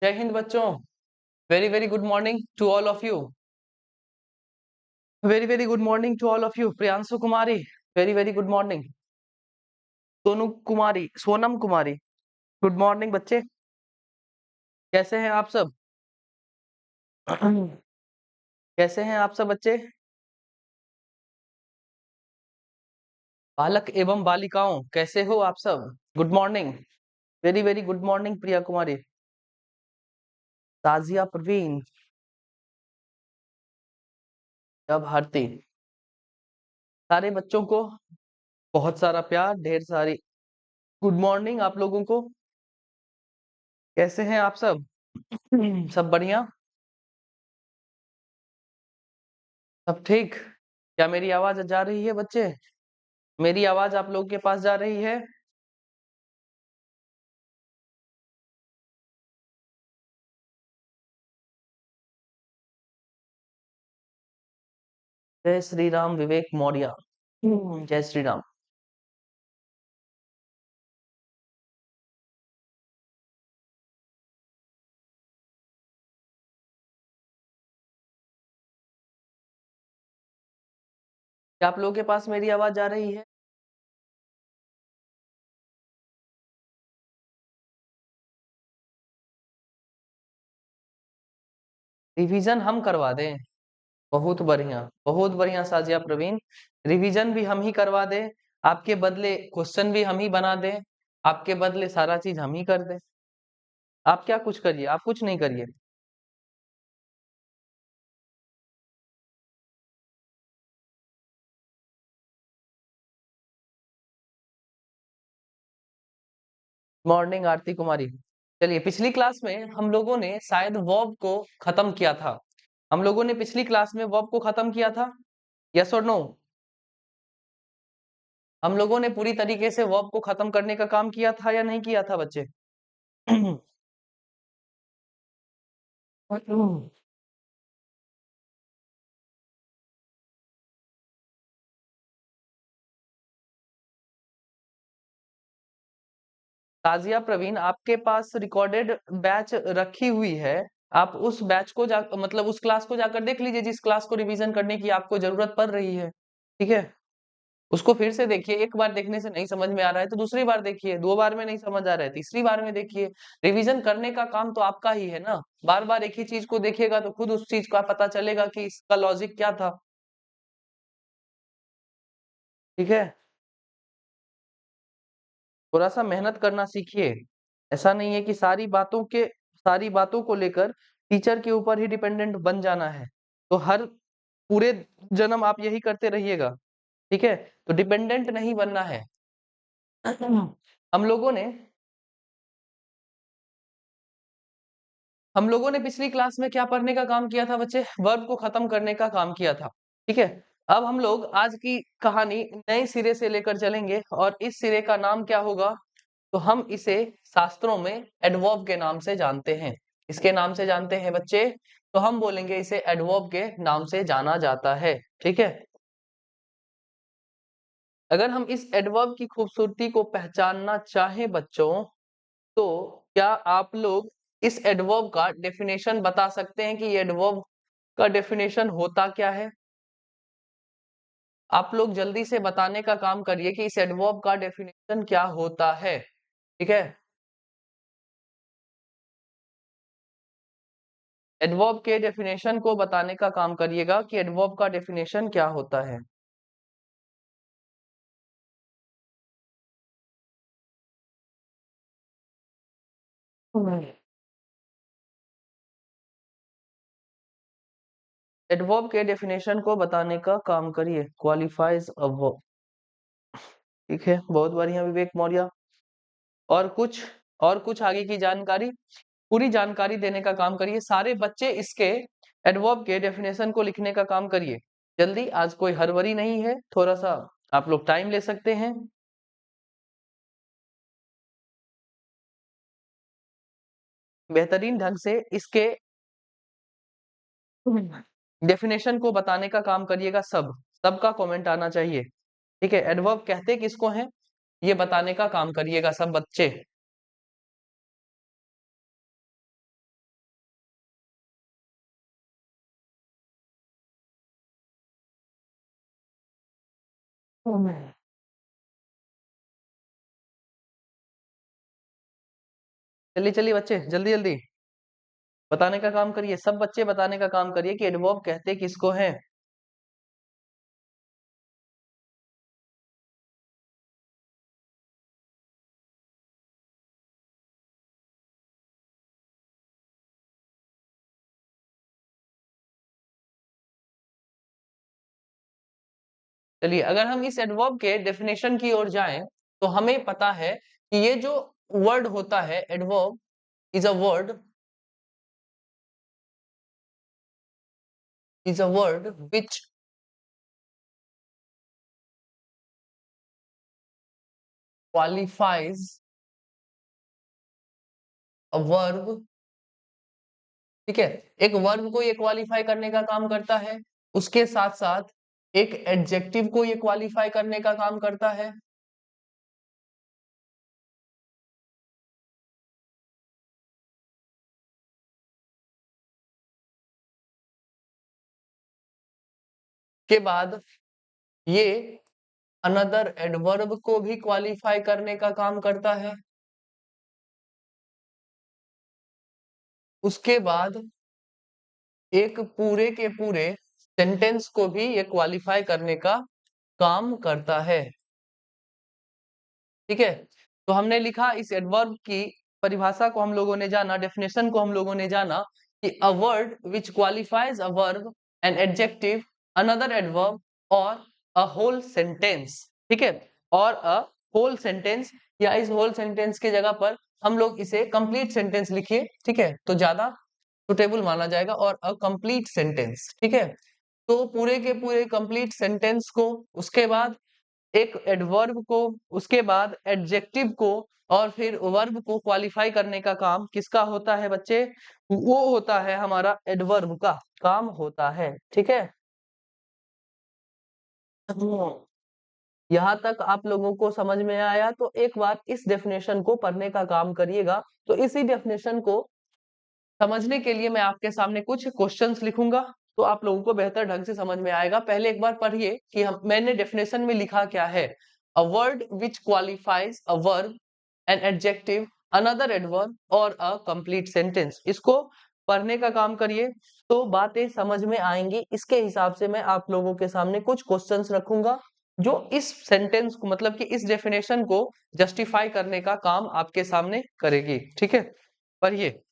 जय हिंद बच्चों। Very very good morning to all of you. Very very good morning to all of you. Priyanshu Kumari, very very good morning. Sonu Kumari, Sonam Kumari, good morning बच्चे। कैसे हैं आप सब? कैसे हैं आप सब बच्चे? बालक एवं बालिकाओं, कैसे हो आप सब? Good morning. Very very good morning Priya Kumari, Tajiya Praveen, या भारती। सारे बच्चों को बहुत सारा प्यार, ढेर सारी गुड मॉर्निंग आप लोगों को। कैसे हैं आप सब? सब बढ़िया, सब ठीक। क्या मेरी आवाज जा रही है बच्चे? मेरी आवाज आप लोगों के पास जा रही है? जय श्री राम विवेक मौर्य। जय श्री राम। क्या आप लोगों के पास मेरी आवाज जा रही है? रिवीजन हम करवा दें? बहुत बढ़िया, बहुत बढ़िया साजिया प्रवीण। रिवीजन भी हम ही करवा दें, आपके बदले क्वेश्चन भी हम ही बना दें, आपके बदले सारा चीज हम ही कर दें। आप क्या कुछ करिए, आप कुछ नहीं करिए। मॉर्निंग आरती कुमारी। चलिए, पिछली क्लास में हम लोगों ने शायद वर्ब को खत्म किया था। हम लोगों ने पिछली क्लास में वर्ब को खत्म किया था, यस और नो? हम लोगों ने पूरी तरीके से वर्ब को खत्म करने का काम किया था या नहीं किया था बच्चे? ताजिया प्रवीण, आपके पास रिकॉर्डेड बैच रखी हुई है। आप उस बैच को जा मतलब उस क्लास को जाकर देख लीजिए जिस क्लास को रिवीजन करने की आपको जरूरत पड़ रही है। ठीक है, उसको फिर से देखिए। एक बार देखने से नहीं समझ में आ रहा है तो दूसरी बार देखिए, दो बार में नहीं समझ आ रहा है तीसरी बार में देखिए। रिवीजन करने का काम तो आपका ही है ना। बार बार एक ही चीज को देखिएगा तो खुद उस चीज का पता चलेगा कि इसका लॉजिक क्या था। ठीक है, थोड़ा सा मेहनत करना सीखिए। ऐसा नहीं है कि सारी बातों को लेकर टीचर के ऊपर ही डिपेंडेंट बन जाना है। तो हर पूरे जन्म आप यही करते रहिएगा। ठीक है, तो डिपेंडेंट नहीं बनना है। हम लोगों ने हम लोगों ने पिछली क्लास में क्या पढ़ने का काम किया था बच्चे? वर्ब को खत्म करने का काम किया था। ठीक है, अब हम लोग आज की कहानी नए सिरे से लेकर चलेंगे और इस सिरे का नाम क्या होगा? तो हम इसे शास्त्रों में एडवर्ब के नाम से जानते हैं। इसके नाम से जानते हैं बच्चे, तो हम बोलेंगे इसे एडवर्ब के नाम से जाना जाता है। ठीक है, अगर हम इस एडवर्ब की खूबसूरती को पहचानना चाहें बच्चों, तो क्या आप लोग इस एडवर्ब का डेफिनेशन बता सकते हैं कि ये एडवर्ब का डेफिनेशन होता क्या है? आप लोग जल्दी से बताने का काम करिए कि इस एडवर्ब का डेफिनेशन क्या होता है। ठीक है, एडवर्ब के डेफिनेशन को बताने का काम करिएगा कि एडवर्ब का डेफिनेशन क्या होता है। एडवर्ब के डेफिनेशन को बताने का काम करिए। Qualifies a verb. ठीक है, बहुत बढ़िया विवेक मौर्य। और कुछ और कुछ आगे की जानकारी, पूरी जानकारी देने का काम करिए। सारे बच्चे इसके एडवर्ब के डेफिनेशन को लिखने का काम करिए जल्दी। आज कोई हड़बड़ी नहीं है, थोड़ा सा आप लोग टाइम ले सकते हैं। बेहतरीन ढंग से इसके डेफिनेशन को बताने का काम करिएगा। सबका कमेंट आना चाहिए। ठीक है, एडवर्ब कहते किसको हैं ये बताने का काम करिएगा सब बच्चे। चलिए चलिए बच्चे, जल्दी जल्दी बताने का काम करिए, सब बच्चे बताने का काम करिए कि एडवर्ब कहते किसको हैं। चलिए, अगर हम इस एडवर्ब के डेफिनेशन की ओर जाएं तो हमें पता है कि ये जो वर्ड होता है, adverb is a word, is a word which qualifies a verb। ठीक है, एक वर्ब को ये क्वालिफाई करने का काम करता है, उसके साथ साथ एक एडजेक्टिव को ये क्वालिफाई करने का काम करता है। के बाद ये अनदर एडवर्ब को भी क्वालिफाई करने का काम करता है। उसके बाद एक पूरे के पूरे सेंटेंस को भी ये क्वालिफाई करने का काम करता है। ठीक है, तो हमने लिखा इस एडवर्ब की परिभाषा को हम लोगों ने जाना, डेफिनेशन को हम लोगों ने जाना कि a word which qualifies a verb, an adjective, another adverb और अ होल सेंटेंस। ठीक है, और अ होल सेंटेंस, या इस होल सेंटेंस की जगह पर हम लोग इसे कंप्लीट सेंटेंस लिखिए। ठीक है, तो ज्यादा सुटेबल माना जाएगा, और अ कंप्लीट सेंटेंस। ठीक है, तो पूरे के पूरे कंप्लीट सेंटेंस को, उसके बाद एक एडवर्ब को, उसके बाद एडजेक्टिव को, और फिर वर्ब को क्वालिफाई करने का काम किसका होता है बच्चे? वो होता है हमारा एडवर्ब का काम होता है। ठीक है, यहाँ तक आप लोगों को समझ में आया तो एक बार इस डेफिनेशन को पढ़ने का काम करिएगा। तो इसी डेफिनेशन को समझने के लिए मैं आपके सामने कुछ क्वेश्चंस लिखूंगा, तो आप लोगों को बेहतर ढंग से समझ में आएगा। पहले एक बार पढ़िए कि मैंने डेफिनेशन में लिखा क्या है। A word which qualifies a verb, an adjective, another adverb और अ कंप्लीट सेंटेंस। इसको पढ़ने का काम करिए तो बातें समझ में आएंगी। इसके हिसाब से मैं आप लोगों के सामने कुछ क्वेश्चंस रखूंगा जो इस सेंटेंस को, मतलब कि इस डेफिनेशन को जस्टिफाई करने का काम आपके सामने करेगी। ठीक है, पढ़िए।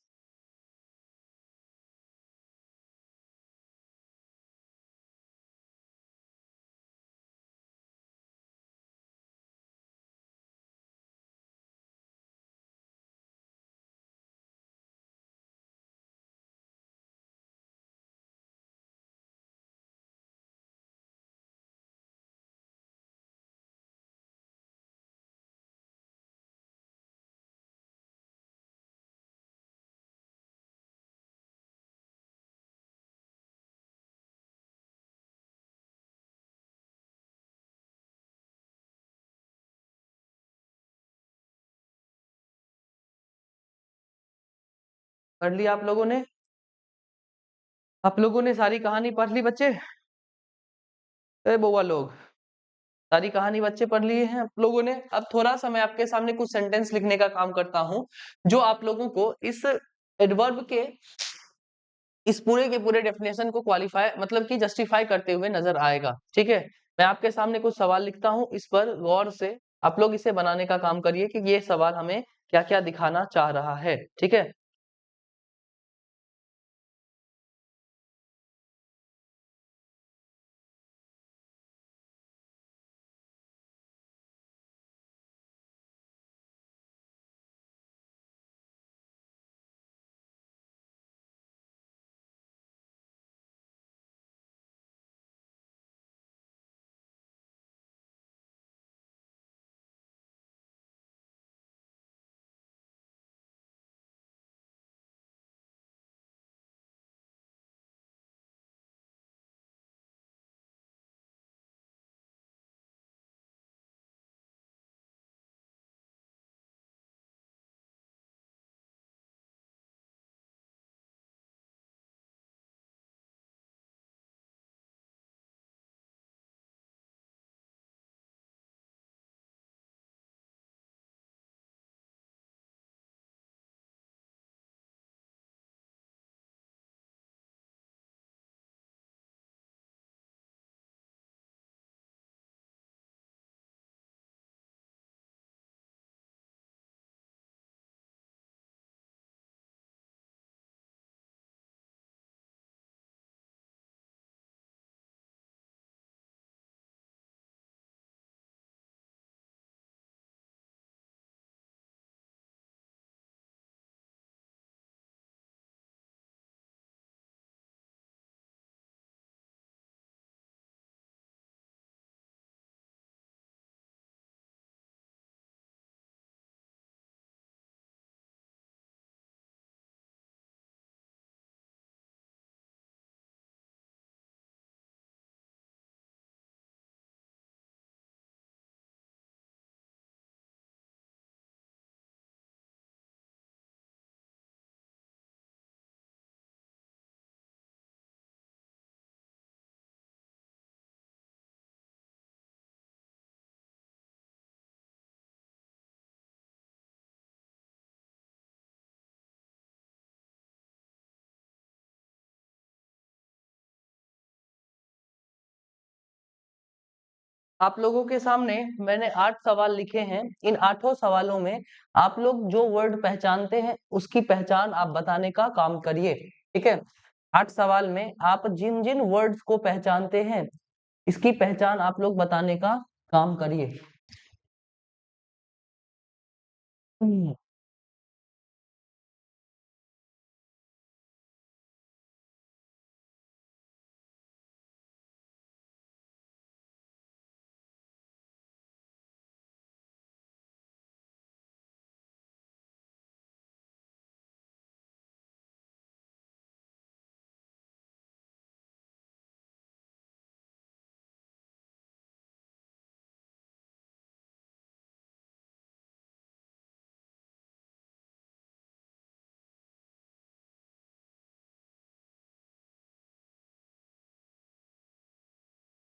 पढ़ लिया आप लोगों ने सारी कहानी पढ़ ली बच्चे? ए बउआ लोग, सारी कहानी बच्चे पढ़ लिए हैं आप लोगों ने? अब थोड़ा सा मैं आपके सामने कुछ सेंटेंस लिखने का काम करता हूँ, जो आप लोगों को इस एडवर्ब के इस पूरे के पूरे डेफिनेशन को क्वालिफाई, मतलब कि जस्टिफाई करते हुए नजर आएगा। ठीक है, मैं आपके सामने कुछ सवाल लिखता हूँ, इस पर गौर से आप लोग इसे बनाने का काम करिए कि ये सवाल हमें क्या क्या दिखाना चाह रहा है। ठीक है, आप लोगों के सामने मैंने 8 सवाल लिखे हैं। इन 8 सवालों में आप लोग जो वर्ड पहचानते हैं उसकी पहचान आप बताने का काम करिए। ठीक है, 8 सवाल में आप जिन जिन वर्ड्स को पहचानते हैं इसकी पहचान आप लोग बताने का काम करिए। हम्म,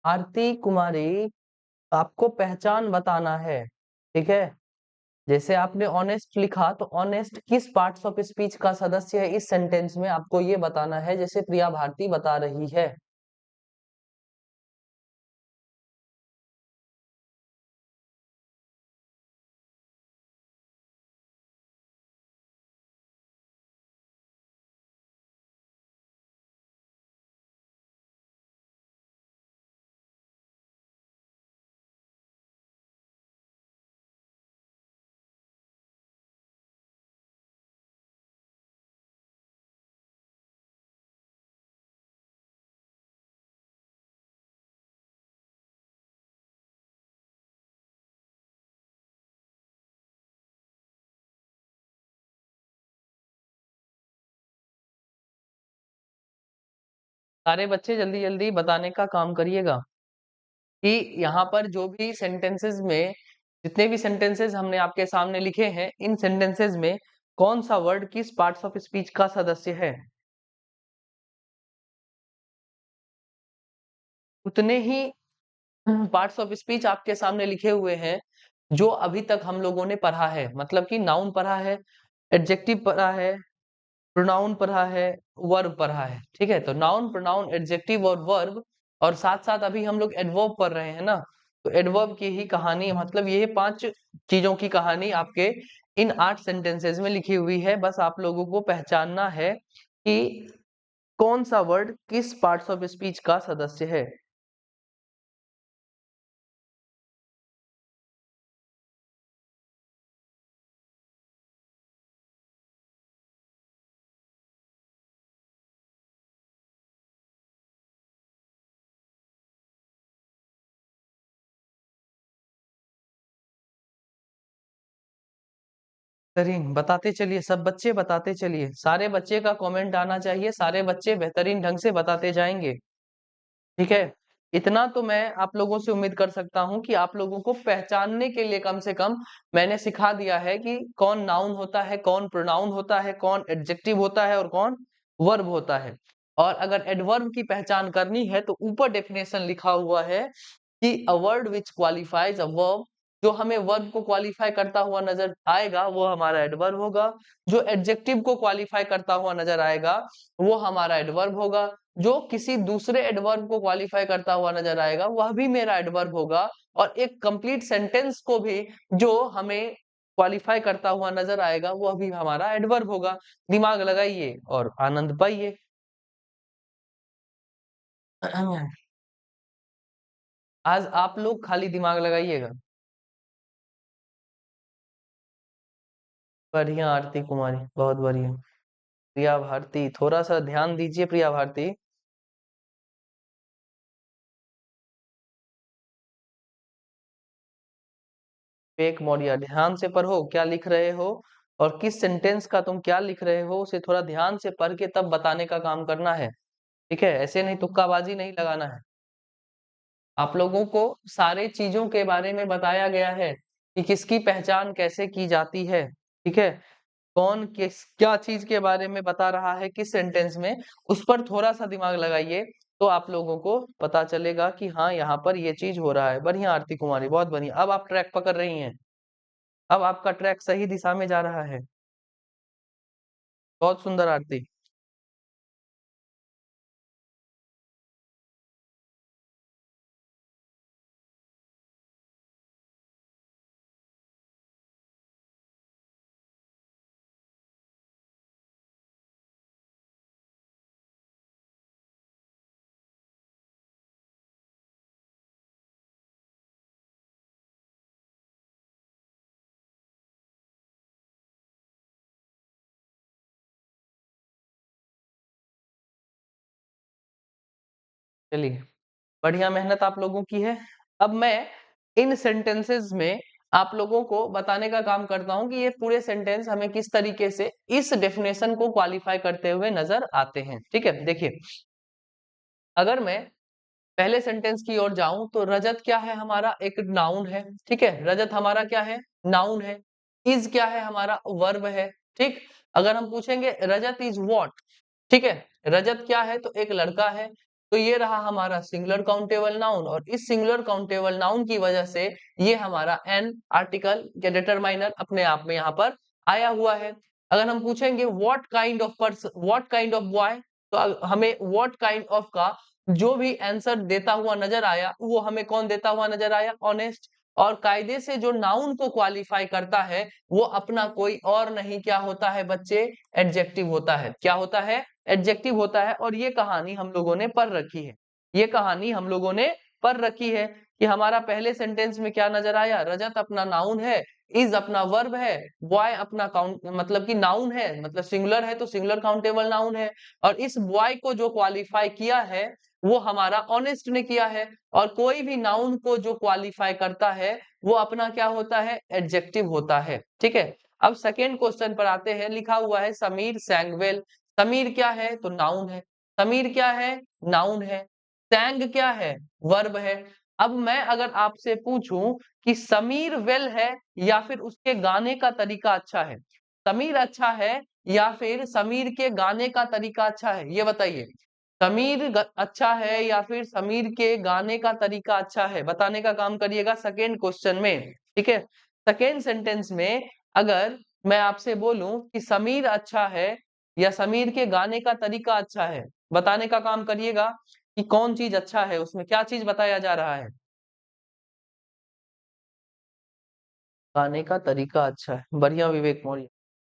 आरती कुमारी, आपको पहचान बताना है। ठीक है, जैसे आपने ऑनेस्ट लिखा तो ऑनेस्ट किस पार्ट्स ऑफ स्पीच का सदस्य है इस सेंटेंस में आपको ये बताना है, जैसे प्रिया भारती बता रही है। सारे बच्चे जल्दी जल्दी बताने का काम करिएगा कि यहाँ पर जो भी सेंटेंसेस में, जितने भी सेंटेंसेस हमने आपके सामने लिखे हैं, इन सेंटेंसेस में कौन सा वर्ड किस पार्ट्स ऑफ स्पीच का सदस्य है। उतने ही पार्ट्स ऑफ स्पीच आपके सामने लिखे हुए हैं जो अभी तक हम लोगों ने पढ़ा है, मतलब कि नाउन पढ़ा है, एडजेक्टिव पढ़ा है, प्रोनाउन पढ़ा है, वर्ब पढ़ा है। ठीक है, तो नाउन, प्रोनाउन, एडजेक्टिव और वर्ब, और साथ साथ अभी हम लोग एडवर्ब पढ़ रहे हैं ना, तो एडवर्ब की ही कहानी, मतलब ये 5 चीजों की कहानी आपके इन 8 सेंटेंसेस में लिखी हुई है। बस आप लोगों को पहचानना है कि कौन सा वर्ड किस पार्ट्स ऑफ स्पीच का सदस्य है। बेहतरीन, बताते चलिए, सब बच्चे बताते चलिए, सारे बच्चे का कमेंट आना चाहिए, सारे बच्चे बेहतरीन ढंग से बताते जाएंगे। ठीक है, इतना तो मैं आप लोगों से उम्मीद कर सकता हूं कि आप लोगों को पहचानने के लिए कम से कम मैंने सिखा दिया है कि कौन नाउन होता है, कौन प्रोनाउन होता है, कौन एडजेक्टिव होता है और कौन वर्ब होता है। और अगर एडवर्ब की पहचान करनी है तो ऊपर डेफिनेशन लिखा हुआ है कि a word which qualifies a verb, जो हमें वर्ब को क्वालिफाई करता हुआ नजर आएगा वो हमारा एडवर्ब होगा, जो एडजेक्टिव को क्वालिफाई करता हुआ नजर आएगा वो हमारा एडवर्ब होगा, जो किसी दूसरे एडवर्ब को क्वालिफाई करता हुआ नजर आएगा वह भी मेरा एडवर्ब होगा, और एक कंप्लीट सेंटेंस को भी जो हमें क्वालिफाई करता हुआ नजर आएगा वह भी हमारा एडवर्ब होगा। दिमाग लगाइए और आनंद पाइए। आज आप लोग खाली दिमाग लगाइएगा। बढ़िया आरती कुमारी, बहुत बढ़िया। प्रिया भारती, थोड़ा सा ध्यान दीजिए प्रिया भारती। फेक मौर्य, ध्यान से पढ़ो क्या लिख रहे हो, और किस सेंटेंस का तुम क्या लिख रहे हो उसे थोड़ा ध्यान से पढ़ के तब बताने का काम करना है। ठीक है, ऐसे नहीं, तुक्काबाजी नहीं लगाना है। आप लोगों को सारे चीजों के बारे में बताया गया है कि किसकी पहचान कैसे की जाती है। ठीक है, कौन किस क्या चीज के बारे में बता रहा है किस सेंटेंस में, उस पर थोड़ा सा दिमाग लगाइए तो आप लोगों को पता चलेगा कि हाँ यहाँ पर ये चीज हो रहा है। बढ़िया आरती कुमारी, बहुत बढ़िया, अब आप ट्रैक पकड़ रही हैं, अब आपका ट्रैक सही दिशा में जा रहा है। बहुत सुंदर आरती। चलिए, बढ़िया मेहनत आप लोगों की है। अब मैं इन सेंटेंसेस में आप लोगों को बताने का काम करता हूं कि ये पूरे सेंटेंस हमें किस तरीके से इस डेफिनेशन को क्वालिफाई करते हुए नजर आते हैं। ठीक है, देखिए, अगर मैं पहले सेंटेंस की ओर जाऊं तो रजत क्या है, हमारा एक नाउन है। ठीक है, रजत हमारा क्या है, नाउन है। इज क्या है, हमारा वर्ब है। ठीक, अगर हम पूछेंगे रजत इज व्हाट, ठीक है, रजत क्या है, तो एक लड़का है। तो ये रहा हमारा सिंगुलर काउंटेबल नाउन, और इस सिंगुलर काउंटेबल नाउन की वजह से ये हमारा एन आर्टिकल या डिटरमाइनर अपने आप में यहाँ पर आया हुआ है। अगर हम पूछेंगे what kind of person, what kind of boy, तो हमें व्हाट काइंड ऑफ का जो भी आंसर देता हुआ नजर आया वो हमें कौन देता हुआ नजर आया, ऑनेस्ट। और कायदे से जो नाउन को क्वालिफाई करता है वो अपना कोई और नहीं क्या होता है बच्चे, एडजेक्टिव होता है। क्या होता है, एडजेक्टिव होता है। और ये कहानी हम लोगों ने पढ़ रखी है, ये कहानी हम लोगों ने पढ़ रखी है कि हमारा पहले सेंटेंस में क्या नजर आया, रजत अपना नाउन है, इज अपना वर्ब है, बॉय अपना काउंट मतलब कि नाउन है, मतलब सिंगुलर है तो सिंगुलर काउंटेबल नाउन है। और इस बॉय को जो क्वालिफाई किया है वो हमारा ऑनेस्ट ने किया है। और कोई भी नाउन को जो क्वालिफाई करता है वो अपना क्या होता है, एडजेक्टिव होता है। ठीक है, अब सेकेंड क्वेश्चन पर आते हैं। लिखा हुआ है समीर सैंग वेल। समीर क्या है, तो नाउन है। समीर क्या है, नाउन है। सैंग क्या है, वर्ब है। अब मैं अगर आपसे पूछूं कि समीर वेल है या फिर उसके गाने का तरीका अच्छा है, समीर अच्छा है या फिर समीर के गाने का तरीका अच्छा है, ये बताइए। अच्छा है या फिर समीर के गाने का तरीका अच्छा है, बताने का काम करिएगा सेकेंड क्वेश्चन में। ठीक है, सेकेंड सेंटेंस में अगर मैं आपसे बोलूं कि समीर अच्छा है या समीर के गाने का तरीका अच्छा है, बताने का काम करिएगा कि कौन चीज अच्छा है, उसमें क्या चीज बताया जा रहा है। गाने का तरीका अच्छा है, बढ़िया विवेक मौर्य,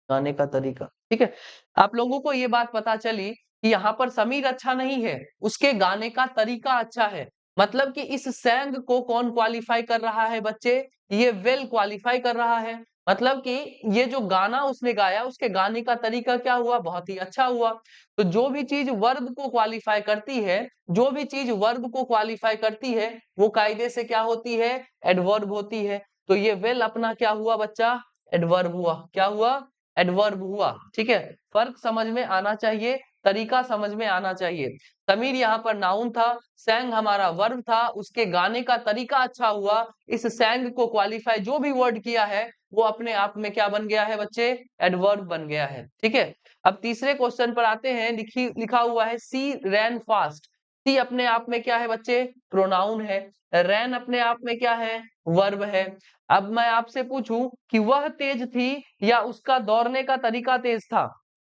गाने का तरीका। ठीक है, आप लोगों को ये बात पता चली कि यहाँ पर समीर अच्छा नहीं है, उसके गाने का तरीका अच्छा है। मतलब कि इस सैंग को कौन क्वालिफाई कर रहा है बच्चे, ये वेल क्वालिफाई कर रहा है। मतलब कि ये जो गाना उसने गाया उसके गाने का तरीका क्या हुआ, बहुत ही अच्छा हुआ। तो जो भी चीज वर्ब को क्वालिफाई करती है, जो भी चीज वर्ब को क्वालिफाई करती है वो कायदे से क्या होती है, एडवर्ब होती है। तो ये वेल अपना क्या हुआ बच्चा, एडवर्ब हुआ। क्या हुआ, एडवर्ब हुआ। ठीक है, फर्क समझ में आना चाहिए, तरीका समझ में आना चाहिए। समीर यहाँ पर नाउन था, सैंग हमारा वर्ब था, उसके गाने का तरीका अच्छा हुआ। इस सैंग को क्वालिफाई जो भी वर्ड किया है वो अपने आप में क्या बन गया है बच्चे, एडवर्ब बन गया है। ठीक है, अब तीसरे क्वेश्चन पर आते हैं। लिखा हुआ है सी रैन फास्ट। सी अपने आप में क्या है बच्चे, प्रोनाउन है। रैन अपने आप में क्या है, वर्ब है। अब मैं आपसे पूछूं कि वह तेज थी या उसका दौड़ने का तरीका तेज था,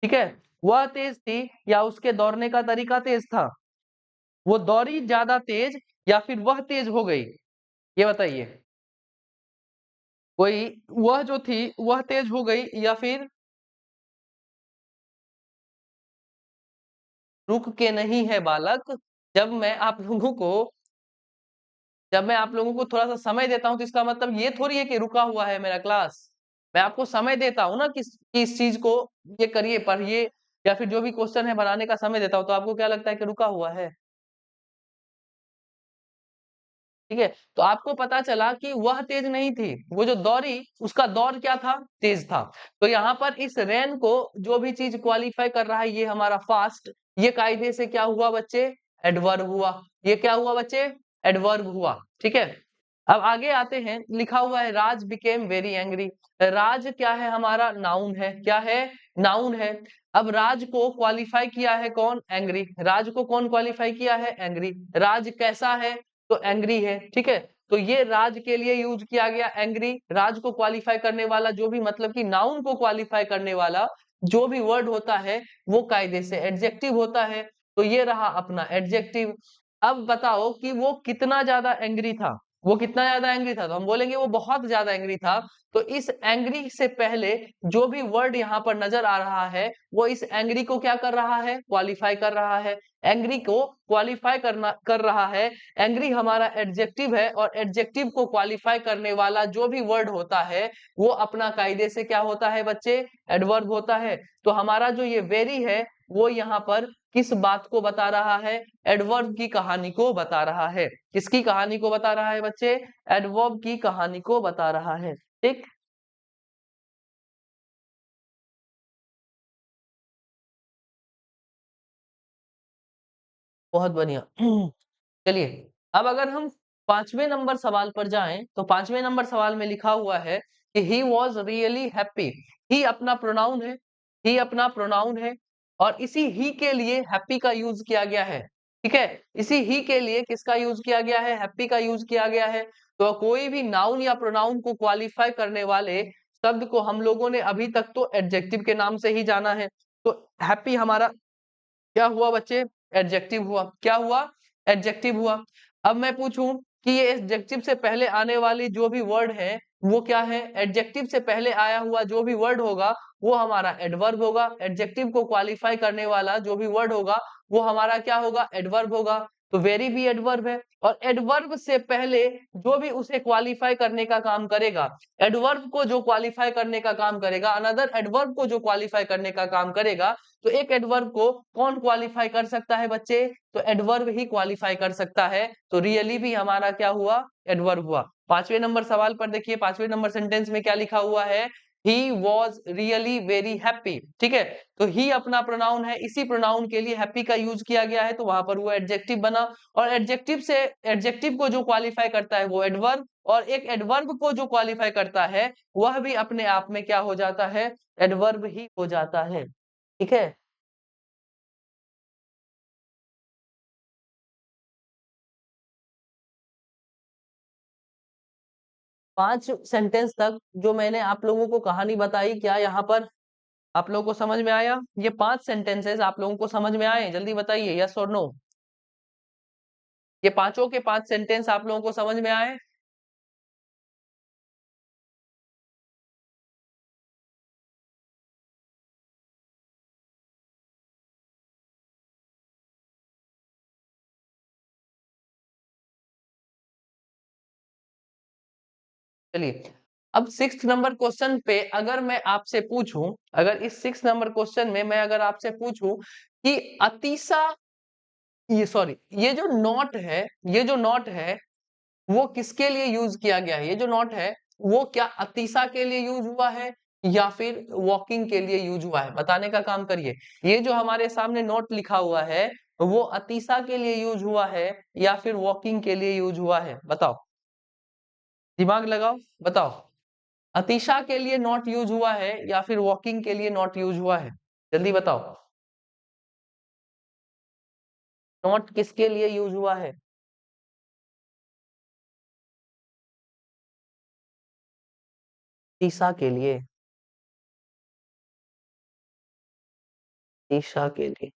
ठीक है, वह तेज थी या उसके दौड़ने का तरीका तेज था, वो दौड़ी ज्यादा तेज या फिर वह तेज हो गई, ये बताइए। कोई, वह जो थी वह तेज हो गई या फिर रुक के नहीं है बालक। जब मैं आप लोगों को जब मैं आप लोगों को थोड़ा सा समय देता हूं तो इसका मतलब ये थोड़ी है कि रुका हुआ है मेरा क्लास। मैं आपको समय देता हूं ना कि इस चीज को ये करिए, पढ़िए, या फिर जो भी क्वेश्चन है बनाने का समय देता हूं, तो आपको क्या लगता है कि रुका हुआ है। ठीक है, तो आपको पता चला कि वह तेज नहीं थी, वो जो दौड़ी उसका दौर क्या था, तेज था। तो यहाँ पर इस रेन को जो भी चीज क्वालिफाई कर रहा है ये हमारा फास्ट, ये कायदे से क्या हुआ बच्चे, एडवर्ब हुआ। ये क्या हुआ बच्चे, एडवर्ब हुआ। ठीक है, अब आगे आते हैं। लिखा हुआ है राज बिकेम वेरी एंग्री। राज क्या है, हमारा नाउन है। क्या है, नाउन है। अब राज को क्वालिफाई किया है कौन, एंग्री। राज को कौन क्वालिफाई किया है, एंग्री। राज कैसा है, तो एंग्री है। ठीक है, तो ये राज के लिए यूज किया गया एंग्री। राज को क्वालिफाई करने वाला जो भी मतलब कि नाउन को क्वालिफाई करने वाला जो भी वर्ड होता है वो कायदे से एडजेक्टिव होता है। तो ये रहा अपना एडजेक्टिव। अब बताओ कि वो कितना ज्यादा एंग्री था, वो कितना ज्यादा एंग्री था, तो हम बोलेंगे वो बहुत ज्यादा एंग्री था। तो इस एंग्री से पहले जो भी वर्ड यहाँ पर नजर आ रहा है वो इस एंग्री को क्या कर रहा है, क्वालिफाई कर रहा है। एंग्री को क्वालिफाई कर रहा है। एंग्री हमारा एडजेक्टिव है और एडजेक्टिव को क्वालिफाई करने वाला जो भी वर्ड होता है वो अपना कायदे से क्या होता है बच्चे, एडवर्ब होता है। तो हमारा जो ये वेरी है वो यहाँ पर किस बात को बता रहा है? एडवर्ब की कहानी को बता रहा है। किसकी कहानी को बता रहा है बच्चे? एडवर्ब की कहानी को बता रहा है। ठीक, बहुत बढ़िया। चलिए, अब अगर हम 5वें नंबर सवाल पर जाएं तो 5वें नंबर सवाल में लिखा हुआ है कि ही वॉज रियली हैप्पी। ही अपना प्रोनाउन है, ही अपना प्रोनाउन है, और इसी ही के लिए हैप्पी का यूज किया गया है। ठीक है, इसी ही के लिए किसका यूज किया गया है? हैप्पी का यूज किया गया है। तो कोई भी नाउन या प्रोनाउन को क्वालिफाई करने वाले शब्द को हम लोगों ने अभी तक तो एडजेक्टिव के नाम से ही जाना है। तो हैप्पी हमारा क्या हुआ बच्चे? एडजेक्टिव हुआ। क्या हुआ? एडजेक्टिव हुआ। अब मैं पूछूं कि ये एडजेक्टिव से पहले आने वाली जो भी वर्ड है वो क्या है? एडजेक्टिव से पहले आया हुआ जो भी वर्ड होगा वो हमारा एडवर्ब होगा। एडजेक्टिव को क्वालिफाई करने वाला जो भी वर्ड होगा वो हमारा क्या होगा? एडवर्ब होगा। तो वेरी भी एडवर्ब है, और एडवर्ब से पहले जो भी उसे क्वालिफाई करने का काम करेगा, एडवर्ब को जो क्वालिफाई करने का काम करेगा, अनदर एडवर्ब को जो क्वालिफाई करने का काम करेगा, तो एक एडवर्ब को कौन क्वालिफाई कर सकता है बच्चे? तो एडवर्ब ही क्वालिफाई कर सकता है। तो रियली भी हमारा क्या हुआ? एडवर्ब हुआ। 5वें नंबर सवाल पर देखिए, 5वें नंबर सेंटेंस में क्या लिखा हुआ है? He was really very happy. ठीक है, तो ही अपना प्रोनाउन है, इसी प्रोनाउन के लिए हैप्पी का यूज किया गया है, तो वहां पर वो एडजेक्टिव बना। और एडजेक्टिव से, एडजेक्टिव को जो क्वालिफाई करता है वो एडवर्ब, और एक एडवर्ब को जो क्वालिफाई करता है वह भी अपने आप में क्या हो जाता है? एडवर्ब ही हो जाता है। ठीक है, 5 सेंटेंस तक जो मैंने आप लोगों को कहानी बताई, क्या यहाँ पर आप लोगों को समझ में आया? ये 5 सेंटेंसेस आप लोगों को समझ में आए? जल्दी बताइए, यस और नो। ये पांचों के 5 सेंटेंस आप लोगों को समझ में आए? चलिए, अब 6 नंबर क्वेश्चन पे अगर मैं आपसे पूछूं, अगर इस 6 नंबर क्वेश्चन में मैं अगर आपसे पूछूं कि अतीसा, ये सॉरी, ये जो नॉट है, ये जो नॉट है वो किसके लिए यूज किया गया है? ये जो नॉट है वो क्या अतीसा के लिए यूज हुआ है या फिर वॉकिंग के लिए यूज हुआ है? बताने का काम करिए। ये जो हमारे सामने नोट लिखा हुआ है वो अतीसा के लिए यूज हुआ है या फिर वॉकिंग के लिए यूज हुआ है? बताओ, दिमाग लगाओ, बताओ। अतीशा के लिए नॉट यूज हुआ है या फिर वॉकिंग के लिए नॉट यूज हुआ है? जल्दी बताओ, नॉट किसके लिए यूज हुआ है? अतीशा के लिए, अतीशा के लिए।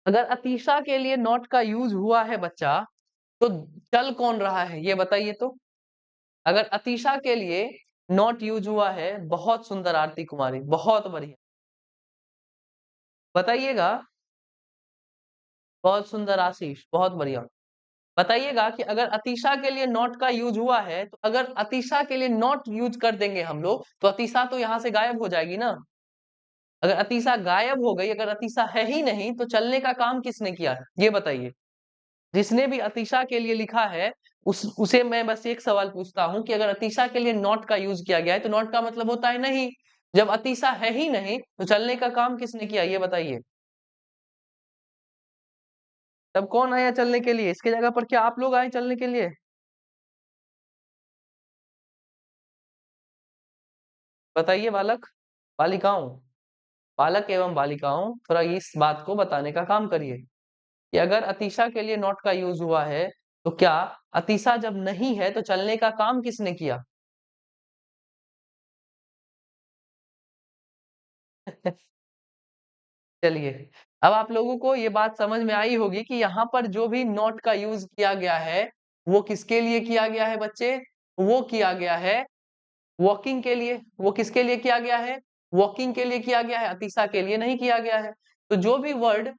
अगर अतीशा के लिए नॉट का यूज हुआ है बच्चा, तो चल कौन रहा है ये बताइए तो। अगर अतीशा के लिए नॉट यूज हुआ है, बहुत सुंदर आरती कुमारी, बहुत बढ़िया, बताइएगा। बहुत सुंदर आशीष, बहुत बढ़िया। बताइएगा कि अगर अतीशा के लिए नॉट का यूज हुआ है, तो अगर अतीशा के लिए नॉट यूज कर देंगे हम लोग तो अतीशा तो यहाँ से गायब हो जाएगी ना। अगर अतीशा गायब हो गई, अगर अतीशा है ही नहीं, तो चलने का काम किसने किया है ये बताइए। जिसने भी अतीशा के लिए लिखा है उसे मैं बस एक सवाल पूछता हूँ कि अगर अतीशा के लिए नॉट का यूज किया गया है तो नॉट का मतलब होता है नहीं। जब अतीशा है ही नहीं तो चलने का काम किसने किया ये बताइए। तब कौन आया चलने के लिए? इसके जगह पर क्या आप लोग आए चलने के लिए? बताइए बालक, बालिकाओं, बालक एवं बालिकाओं, थोड़ा इस बात को बताने का काम करिए कि अगर अतीशा के लिए नॉट का यूज हुआ है तो क्या अतीशा जब नहीं है तो चलने का काम किसने किया? चलिए, अब आप लोगों को ये बात समझ में आई होगी कि यहाँ पर जो भी नॉट का यूज किया गया है वो किसके लिए किया गया है बच्चे? वो किया गया है वॉकिंग के लिए। वो किसके लिए किया गया है? वॉकिंग के लिए किया गया है, अतीसा के लिए नहीं किया गया है। तो जो भी वर्ड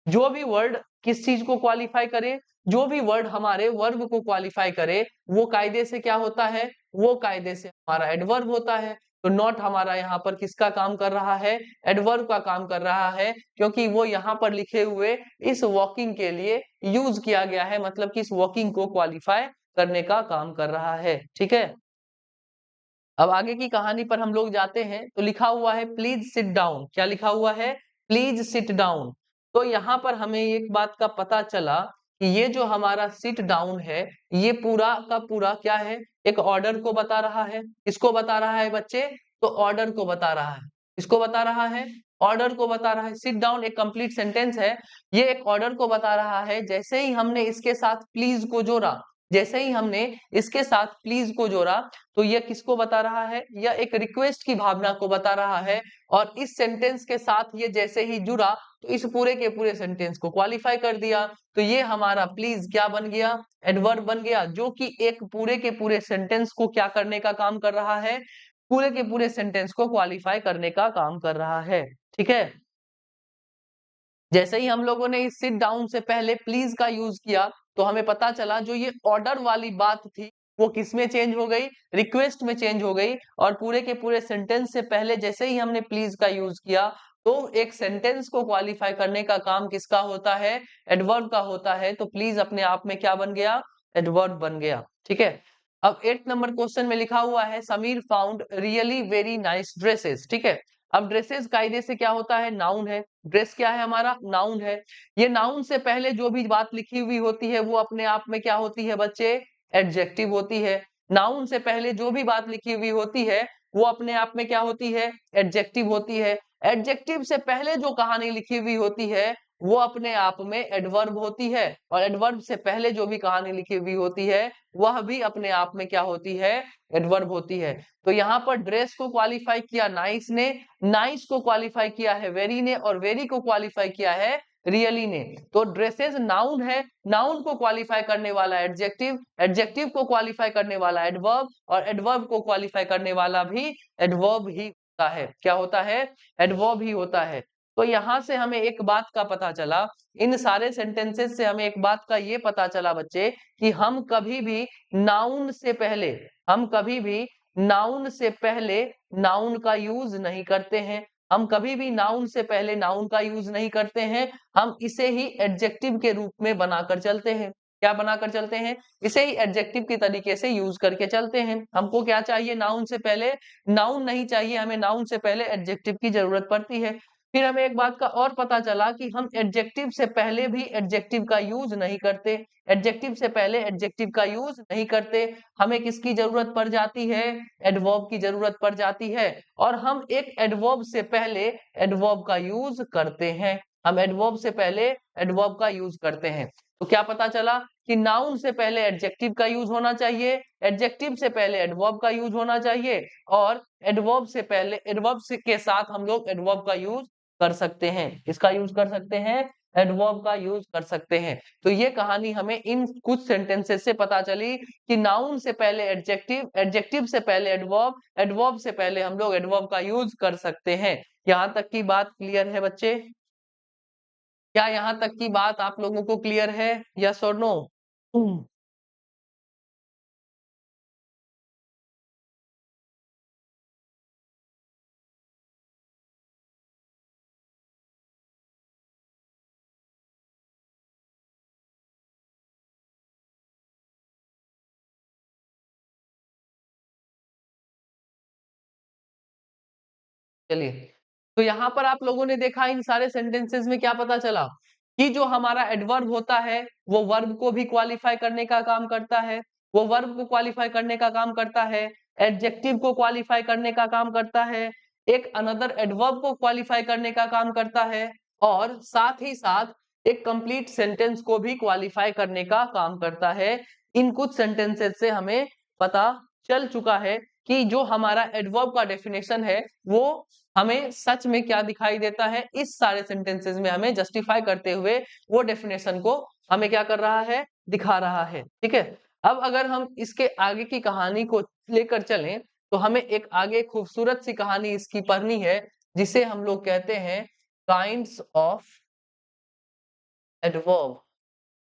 जो भी वर्ड किस चीज को क्वालिफाई करे, जो भी वर्ड हमारे वर्ब को क्वालिफाई करे, वो कायदे से क्या होता है, वो कायदे से हमारा एडवर्ब होता है। तो नॉट हमारा यहाँ पर किसका काम कर रहा है, एडवर्ब का काम कर रहा है, क्योंकि वो यहाँ पर लिखे हुए इस वॉकिंग के लिए यूज किया गया है, मतलब कि इस वॉकिंग को क्वालिफाई करने का काम कर रहा है। ठीक है, अब आगे की कहानी पर हम लोग जाते हैं। तो लिखा हुआ है प्लीज सिट डाउन, क्या लिखा हुआ है, प्लीज सिट डाउन। तो यहाँ पर हमें एक बात का पता चला कि ये जो हमारा सिट डाउन है, ये पूरा का पूरा क्या है, एक ऑर्डर को बता रहा है। इसको बता रहा है बच्चे, तो ऑर्डर को बता रहा है। इसको बता रहा है, ऑर्डर को बता रहा है। सिट डाउन एक कंप्लीट सेंटेंस है, ये एक ऑर्डर को बता रहा है। जैसे ही हमने इसके साथ प्लीज को जोड़ा, जैसे ही हमने इसके साथ प्लीज को जोड़ा, तो यह किसको बता रहा है, यह एक रिक्वेस्ट की भावना को बता रहा है। और इस सेंटेंस के साथ ये जैसे ही जुड़ा, तो इस पूरे के पूरे सेंटेंस को क्वालिफाई कर दिया। तो ये हमारा प्लीज क्या बन गया, एडवर्ब बन गया, जो कि एक पूरे के पूरे सेंटेंस को क्या करने का काम कर रहा है, पूरे के पूरे सेंटेंस को क्वालिफाई करने का काम कर रहा है। ठीक है, जैसे ही हम लोगों ने इस सिट डाउन से पहले प्लीज का यूज किया, तो हमें पता चला जो ये ऑर्डर वाली बात थी, वो किस में चेंज हो गई, रिक्वेस्ट में चेंज हो गई। और पूरे के पूरे सेंटेंस से पहले जैसे ही हमने प्लीज का यूज किया, तो एक सेंटेंस को क्वालिफाई करने का काम किसका होता है, एडवर्ब का होता है। तो प्लीज अपने आप में क्या बन गया, एडवर्ब बन गया। ठीक है, अब 8 नंबर क्वेश्चन में लिखा हुआ है Sameer found really very nice dresses. ठीक है, अब ड्रेसेस कायदे से क्या होता है, नाउन है। ड्रेस क्या है हमारा, नाउन है। ये नाउन से पहले जो भी बात लिखी हुई होती है, वो अपने आप में क्या होती है बच्चे, एडजेक्टिव होती है। नाउन से पहले जो भी बात लिखी हुई होती है, वो अपने आप में क्या होती है, एडजेक्टिव होती है। एडजेक्टिव से पहले जो कहानी लिखी हुई होती है, वो अपने आप में एडवर्ब होती है। और एडवर्ब से पहले जो भी कहानी लिखी हुई होती है, वह भी अपने आप में क्या होती है, एडवर्ब होती है। तो यहाँ पर ड्रेस को क्वालिफाई किया नाइस ने, नाइस को क्वालिफाई किया है वेरी ने, और वेरी को क्वालिफाई किया है रियली ने। तो ड्रेसेस नाउन है, नाउन को क्वालिफाई करने वाला एडजेक्टिव, एडजेक्टिव को क्वालिफाई करने वाला एडवर्ब, और एडवर्ब को क्वालिफाई करने वाला भी एडवर्ब ही होता है। क्या होता है, एडवर्ब ही होता है। तो यहां से हमें एक बात का पता चला, इन सारे सेंटेंसेस से हमें एक बात का ये पता चला बच्चे, कि हम कभी भी नाउन से पहले, हम कभी भी नाउन से पहले नाउन का यूज नहीं करते हैं। हम कभी भी नाउन से पहले नाउन का यूज नहीं करते हैं, हम इसे ही एडजेक्टिव के रूप में बनाकर चलते हैं। क्या बनाकर चलते हैं, इसे ही एडजेक्टिव के तरीके से यूज करके चलते हैं। हमको क्या चाहिए, नाउन से पहले नाउन नहीं चाहिए, हमें नाउन से पहले एडजेक्टिव की जरूरत पड़ती है। फिर हमें एक बात का और पता चला कि हम एडजेक्टिव से पहले भी एडजेक्टिव का यूज नहीं करते, एडजेक्टिव से पहले एडजेक्टिव का यूज नहीं करते। हमें किसकी जरूरत पड़ जाती है, एडवर्ब की जरूरत पड़ जाती है। और हम एक एडवर्ब से पहले एडवर्ब का यूज करते हैं, हम एडवर्ब से पहले एडवर्ब का यूज करते हैं। तो क्या पता चला कि नाउन से पहले एडजेक्टिव का यूज होना चाहिए, एडजेक्टिव से पहले एडवर्ब का यूज होना चाहिए, और एडवर्ब से पहले एडवर्ब के साथ हम लोग एडवर्ब का यूज कर सकते हैं। इसका यूज कर सकते हैं, एडवर्ब का यूज कर सकते हैं। तो ये कहानी हमें इन कुछ सेंटेंसेस से पता चली कि नाउन से पहले एडजेक्टिव, एडजेक्टिव से पहले एडवर्ब, एडवर्ब से पहले हम लोग एडवर्ब का यूज कर सकते हैं। यहाँ तक की बात क्लियर है बच्चे, क्या यहाँ तक की बात आप लोगों को क्लियर है, यस और नो? चलिए, तो यहाँ पर आप लोगों ने देखा इन सारे सेंटेंसेस में क्या पता चला, कि जो हमारा एडवर्ब होता है, वो वर्ब को भी क्वालिफाई करने का काम करता है, वो वर्ब को क्वालिफाई करने का काम करता है, एडजेक्टिव को क्वालिफाई करने का काम करता है, एक अनदर एडवर्ब को क्वालिफाई करने का काम करता है, और साथ ही साथ एक कंप्लीट सेंटेंस को भी क्वालिफाई करने का काम करता है। इन कुछ सेंटेंसेस से हमें पता चल चुका है कि जो हमारा एडवर्ब का डेफिनेशन है, वो हमें सच में क्या दिखाई देता है, इस सारे सेंटेंसेस में हमें जस्टिफाई करते हुए वो डेफिनेशन को हमें क्या कर रहा है, दिखा रहा है। ठीक है, अब अगर हम इसके आगे की कहानी को लेकर चलें, तो हमें एक आगे खूबसूरत सी कहानी इसकी पढ़नी है, जिसे हम लोग कहते हैं काइंड्स ऑफ एडवर्ब।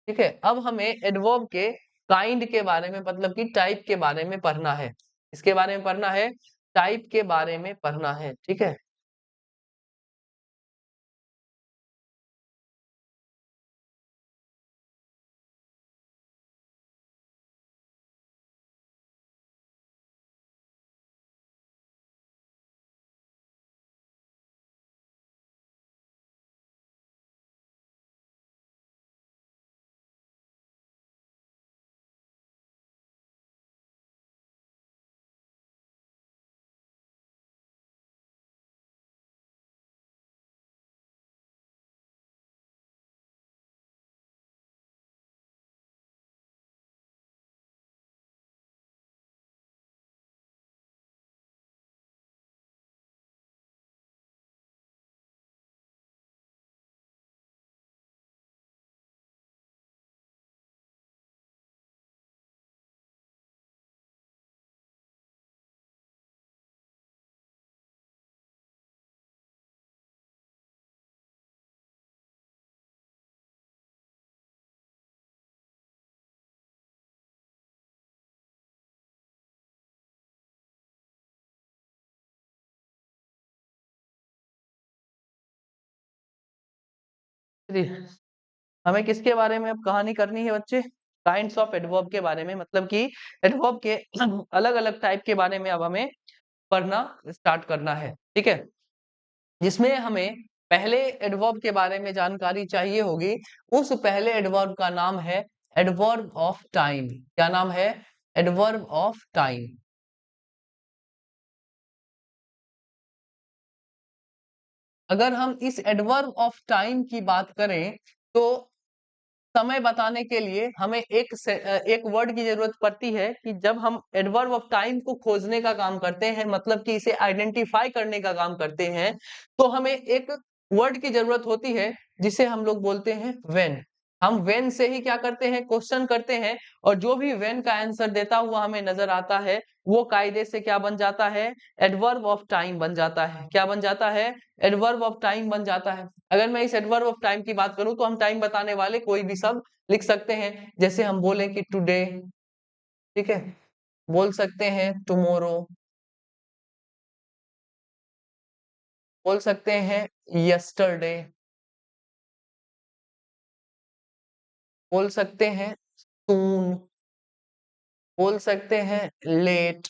ठीक है, अब हमें एडवर्ब के काइंड के बारे में मतलब कि टाइप के बारे में पढ़ना है। इसके बारे में पढ़ना है, टाइप के बारे में पढ़ना है। ठीक है, हमें किसके बारे में अब कहानी करनी है बच्चे? काइंड्स ऑफ एडवर्ब के बारे में, मतलब कि एडवर्ब के अलग अलग टाइप के बारे में अब हमें पढ़ना स्टार्ट करना है। ठीक है, जिसमें हमें पहले एडवर्ब के बारे में जानकारी चाहिए होगी। उस पहले एडवर्ब का नाम है एडवर्ब ऑफ टाइम। क्या नाम है? Adverb of time. अगर हम इस एडवर्ब ऑफ टाइम की बात करें तो समय बताने के लिए हमें एक वर्ड की जरूरत पड़ती है कि जब हम एडवर्ब ऑफ टाइम को खोजने का काम करते हैं, मतलब कि इसे आइडेंटिफाई करने का काम करते हैं, तो हमें एक वर्ड की जरूरत होती है जिसे हम लोग बोलते हैं व्हेन। हम व्हेन से ही क्या करते हैं? क्वेश्चन करते हैं, और जो भी व्हेन का आंसर देता हुआ हमें नजर आता है वो कायदे से क्या बन जाता है? एडवर्ब ऑफ टाइम बन जाता है। क्या बन जाता है? एडवर्ब ऑफ टाइम बन जाता है। अगर मैं इस एडवर्ब ऑफ टाइम की बात करूं तो हम टाइम बताने वाले कोई भी शब्द लिख सकते हैं। जैसे हम बोले कि टुडे, ठीक है, बोल सकते हैं टुमारो, बोल सकते हैं यस्टरडे, बोल सकते हैं सून, बोल सकते हैं लेट।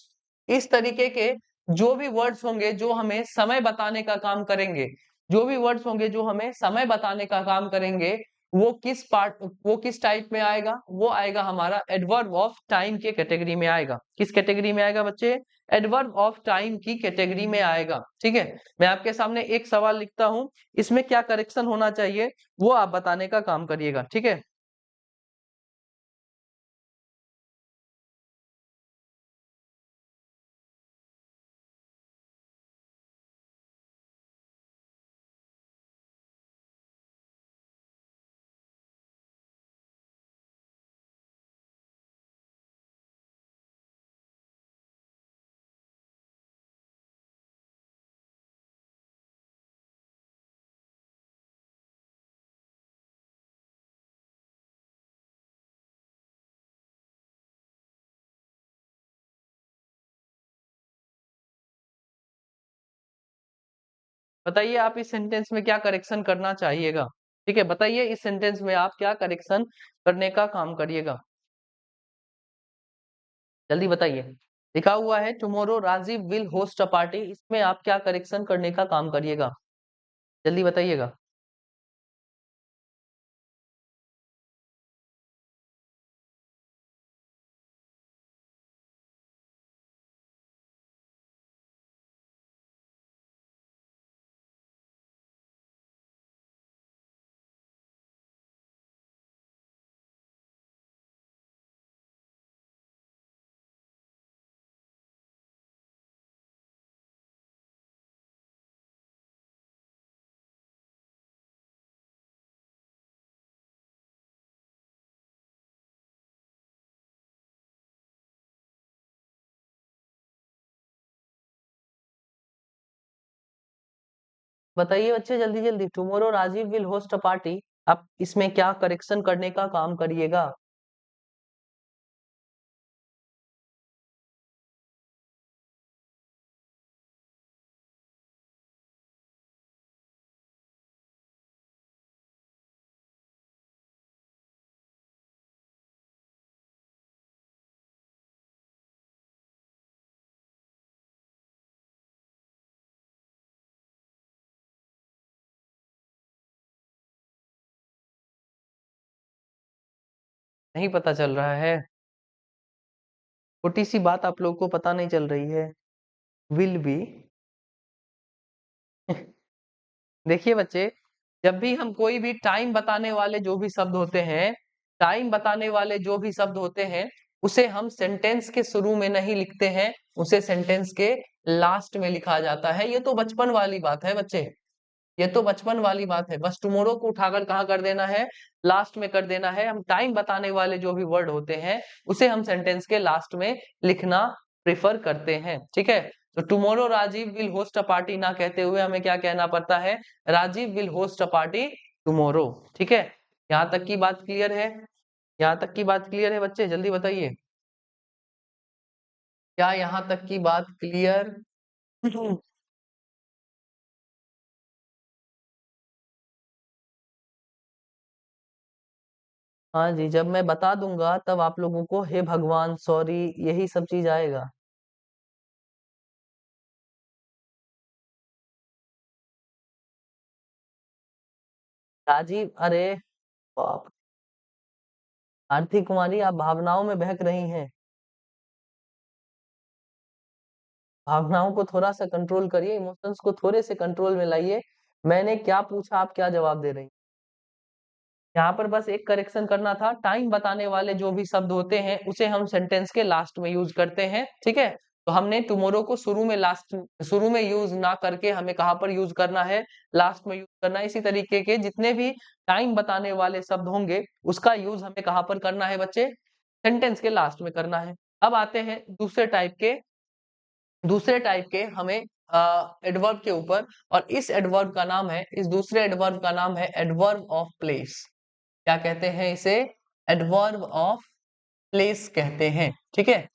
इस तरीके के जो भी वर्ड्स होंगे जो हमें समय बताने का काम करेंगे, जो भी वर्ड्स होंगे जो हमें समय बताने का काम करेंगे, वो किस टाइप में आएगा? वो आएगा हमारा एडवर्ब ऑफ टाइम के कैटेगरी में आएगा। किस कैटेगरी में आएगा बच्चे? एडवर्ब ऑफ टाइम की कैटेगरी में आएगा। ठीक है, मैं आपके सामने एक सवाल लिखता हूं, इसमें क्या करेक्शन होना चाहिए वो आप बताने का काम करिएगा। ठीक है, बताइए आप इस सेंटेंस में क्या करेक्शन करना चाहिएगा। ठीक है, बताइए इस सेंटेंस में आप क्या करेक्शन करने का काम करिएगा, जल्दी बताइए। लिखा हुआ है tomorrow Rajiv will host a party, इसमें आप क्या करेक्शन करने का काम करिएगा, जल्दी बताइएगा। बताइए बच्चे जल्दी जल्दी, tomorrow Rajiv will host a party. आप इसमें क्या करेक्शन करने का काम करिएगा? नहीं पता चल रहा है? छोटी सी बात आप लोगों को पता नहीं चल रही है? Will be. देखिए बच्चे, जब भी हम कोई भी टाइम बताने वाले जो भी शब्द होते हैं, टाइम बताने वाले जो भी शब्द होते हैं, उसे हम सेंटेंस के शुरू में नहीं लिखते हैं, उसे सेंटेंस के लास्ट में लिखा जाता है। ये तो बचपन वाली बात है बच्चे, ये तो बचपन वाली बात है। बस टुमारो को उठाकर कहाँ कर देना है? लास्ट में कर देना है। हम टाइम बताने वाले जो भी वर्ड होते हैं, उसे हम सेंटेंस के लास्ट में लिखना प्रेफर करते हैं। ठीक है, तो tomorrow Rajiv will host a party ना कहते हुए हमें क्या कहना पड़ता है? Rajiv will host a party tomorrow. ठीक है, यहाँ तक की बात क्लियर है? यहाँ तक की बात क्लियर है बच्चे? जल्दी बताइए, क्या यहाँ तक की बात क्लियर? हाँ जी, जब मैं बता दूंगा तब आप लोगों को हे भगवान, सॉरी, यही सब चीज आएगा। राजीव, अरे बाप, आरती कुमारी, आप भावनाओं में बहक रही हैं। भावनाओं को थोड़ा सा कंट्रोल करिए, इमोशंस को थोड़े से कंट्रोल में लाइए। मैंने क्या पूछा, आप क्या जवाब दे रही? यहाँ पर बस एक करेक्शन करना था, टाइम बताने वाले जो भी शब्द होते हैं उसे हम सेंटेंस के लास्ट में यूज करते हैं। ठीक है, तो हमने टुमारो को शुरू में यूज ना करके हमें कहाँ पर यूज करना है? लास्ट में यूज करना है। इसी तरीके के जितने भी टाइम बताने वाले शब्द होंगे उसका यूज हमें कहाँ पर करना है बच्चे? सेंटेंस के लास्ट में करना है। अब आते हैं दूसरे टाइप के हमें एडवर्ब के ऊपर, और इस एडवर्ब का नाम है, इस दूसरे एडवर्ब का नाम है एडवर्ब ऑफ प्लेस। क्या कहते हैं इसे? एडवर्ब ऑफ प्लेस कहते हैं। ठीक है,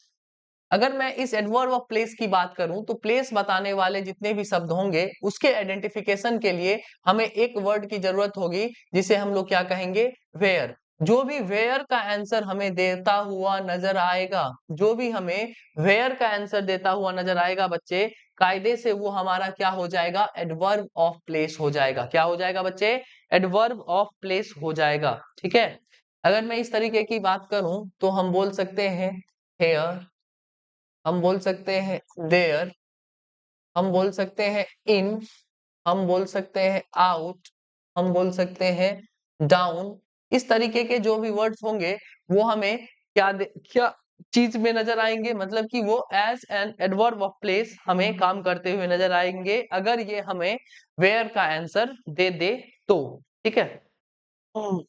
अगर मैं इस एडवर्ब ऑफ प्लेस की बात करूं तो प्लेस बताने वाले जितने भी शब्द होंगे उसके आइडेंटिफिकेशन के लिए हमें एक वर्ड की जरूरत होगी, जिसे हम लोग क्या कहेंगे? वेयर। जो भी वेयर का आंसर हमें देता हुआ नजर आएगा, जो भी हमें वेयर का आंसर देता हुआ नजर आएगा बच्चे, कायदे से वो हमारा क्या हो जाएगा? एडवर्ब ऑफ प्लेस हो जाएगा। क्या हो जाएगा बच्चे? एडवर्ब ऑफ प्लेस हो जाएगा। ठीक है, अगर मैं इस तरीके की बात करूं तो हम बोल सकते हैं हेयर, हम बोल सकते हैं देयर, हम बोल सकते हैं इन, हम बोल सकते हैं आउट, हम बोल सकते हैं डाउन। इस तरीके के जो भी वर्ड्स होंगे वो हमें क्या चीज में नजर आएंगे? मतलब कि वो as an adverb of place हमें काम करते हुए नजर आएंगे, अगर ये हमें वेयर का आंसर दे दे तो। ठीक है, हम्म,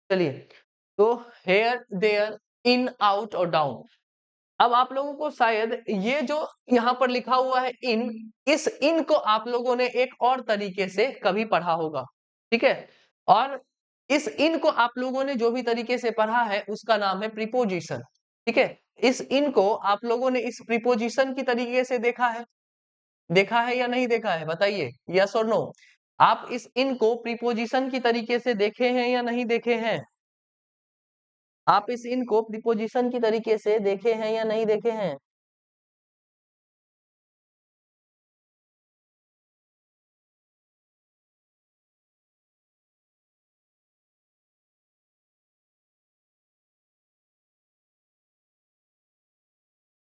चलिए, तो हेयर देयर इन आउट और डाउन। अब आप लोगों को शायद ये जो यहाँ पर लिखा हुआ है इन, इस इन को आप लोगों ने एक और तरीके से कभी पढ़ा होगा। ठीक है, और इस इन को आप लोगों ने जो भी तरीके से पढ़ा है उसका नाम है प्रीपोजिशन। ठीक है, इस इन को आप लोगों ने इस प्रीपोजिशन की तरीके से देखा है या नहीं देखा है? बताइए, यस और नो। आप इस इन को प्रीपोजिशन की तरीके से देखे हैं या नहीं देखे हैं? आप इस इन को प्रीपोजिशन की तरीके से देखे हैं या नहीं देखे हैं?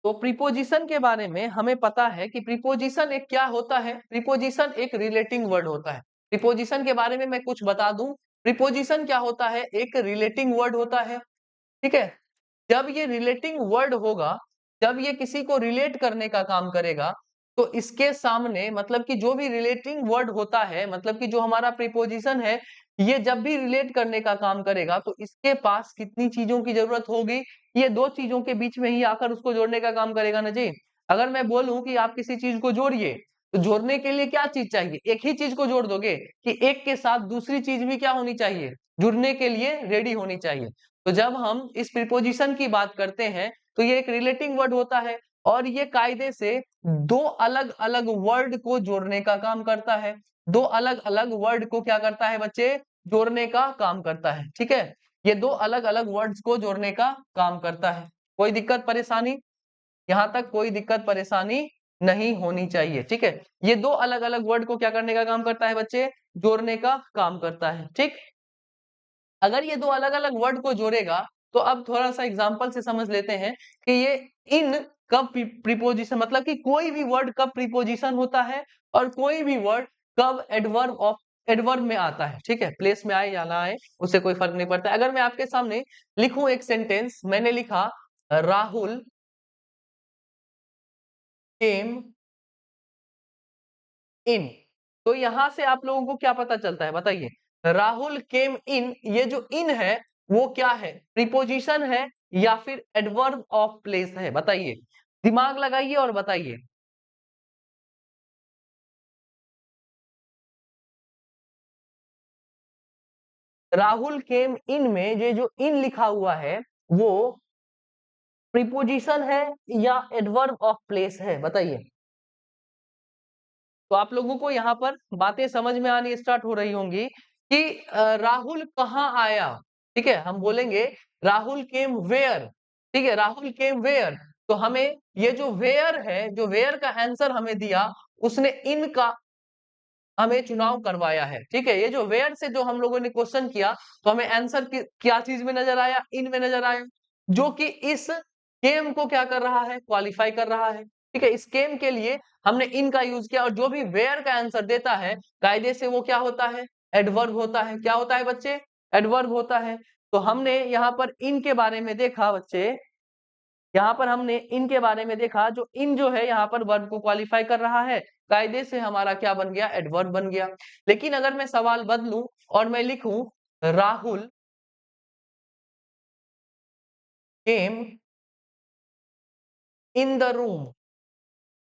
तो प्रीपोजिशन के बारे में हमें पता है कि प्रीपोजिशन एक क्या होता है? प्रीपोजिशन एक रिलेटिंग वर्ड होता है। प्रीपोजिशन के बारे में मैं कुछ बता दूं, प्रीपोजिशन क्या होता है? एक रिलेटिंग वर्ड होता है। ठीक है, जब ये रिलेटिंग वर्ड होगा, जब ये किसी को रिलेट करने का काम करेगा, तो इसके सामने मतलब कि जो भी रिलेटिंग वर्ड होता है, मतलब कि जो हमारा प्रीपोजिशन है, ये जब भी रिलेट करने का काम करेगा तो इसके पास कितनी चीजों की जरूरत होगी? ये दो चीजों के बीच में ही आकर उसको जोड़ने का काम करेगा ना जी। अगर मैं बोलूं कि आप किसी चीज को जोड़िए, तो जोड़ने के लिए क्या चीज चाहिए? एक ही चीज को जोड़ दोगे कि एक के साथ दूसरी चीज भी क्या होनी चाहिए? जुड़ने के लिए रेडी होनी चाहिए। तो जब हम इस प्रीपोजिशन की बात करते हैं तो ये एक रिलेटिंग वर्ड होता है और ये कायदे से दो अलग अलग वर्ड को जोड़ने का काम करता है। दो अलग अलग वर्ड को क्या करता है बच्चे? जोड़ने का काम करता है। ठीक है, ये दो अलग अलग वर्ड्स को जोड़ने का काम करता है। कोई दिक्कत परेशानी? यहां तक कोई दिक्कत परेशानी नहीं होनी चाहिए। ठीक है, ये दो अलग अलग वर्ड को क्या करने का काम करता है बच्चे? जोड़ने का काम करता है। ठीक, अगर ये दो अलग अलग वर्ड को जोड़ेगा तो अब थोड़ा सा एग्जांपल से समझ लेते हैं कि ये इन कब प्रीपोजिशन, मतलब कि कोई भी वर्ड कब प्रीपोजिशन होता है और कोई भी वर्ड कब एडवर्ब में आता है। ठीक है, प्लेस में आए या ना आए उससे कोई फर्क नहीं पड़ता। अगर मैं आपके सामने लिखूं एक सेंटेंस, मैंने लिखा राहुल केम इन, तो यहां से आप लोगों को क्या पता चलता है बताइए? राहुल केम इन, ये जो इन है वो क्या है? प्रीपोजिशन है या फिर एडवर्ब ऑफ प्लेस है? बताइए, दिमाग लगाइए और बताइए। राहुल केम इन में ये जो इन लिखा हुआ है वो प्रीपोजिशन है या एडवर्ब ऑफ प्लेस है? बताइए। तो आप लोगों को यहाँ पर बातें समझ में आनी स्टार्ट हो रही होंगी कि राहुल कहाँ आया। ठीक है, हम बोलेंगे राहुल केम वेयर। ठीक है, राहुल केम वेयर, तो हमें ये जो वेयर है, जो वेयर का आंसर हमें दिया, उसने इन का हमें चुनाव करवाया है। ठीक है, ये जो वेयर से जो हम लोगों ने क्वेश्चन किया तो हमें आंसर क्या चीज में नजर आया? इन में नजर आया, जो कि इस केम को क्या कर रहा है? क्वालिफाई कर रहा है। ठीक है, इस केम के लिए हमने इन का यूज किया और जो भी वेयर का आंसर देता है कायदे से वो क्या होता है? एडवर्ब होता है। क्या होता है बच्चे? एडवर्ब होता है। तो हमने यहाँ पर इन के बारे में देखा बच्चे, यहाँ पर हमने इन के बारे में देखा, जो इन जो है यहाँ पर वर्ब को क्वालिफाई कर रहा है, कायदे से हमारा क्या बन गया? एडवर्ब बन गया। लेकिन अगर मैं सवाल बदलूं और मैं लिखूं राहुल केम इन द रूम।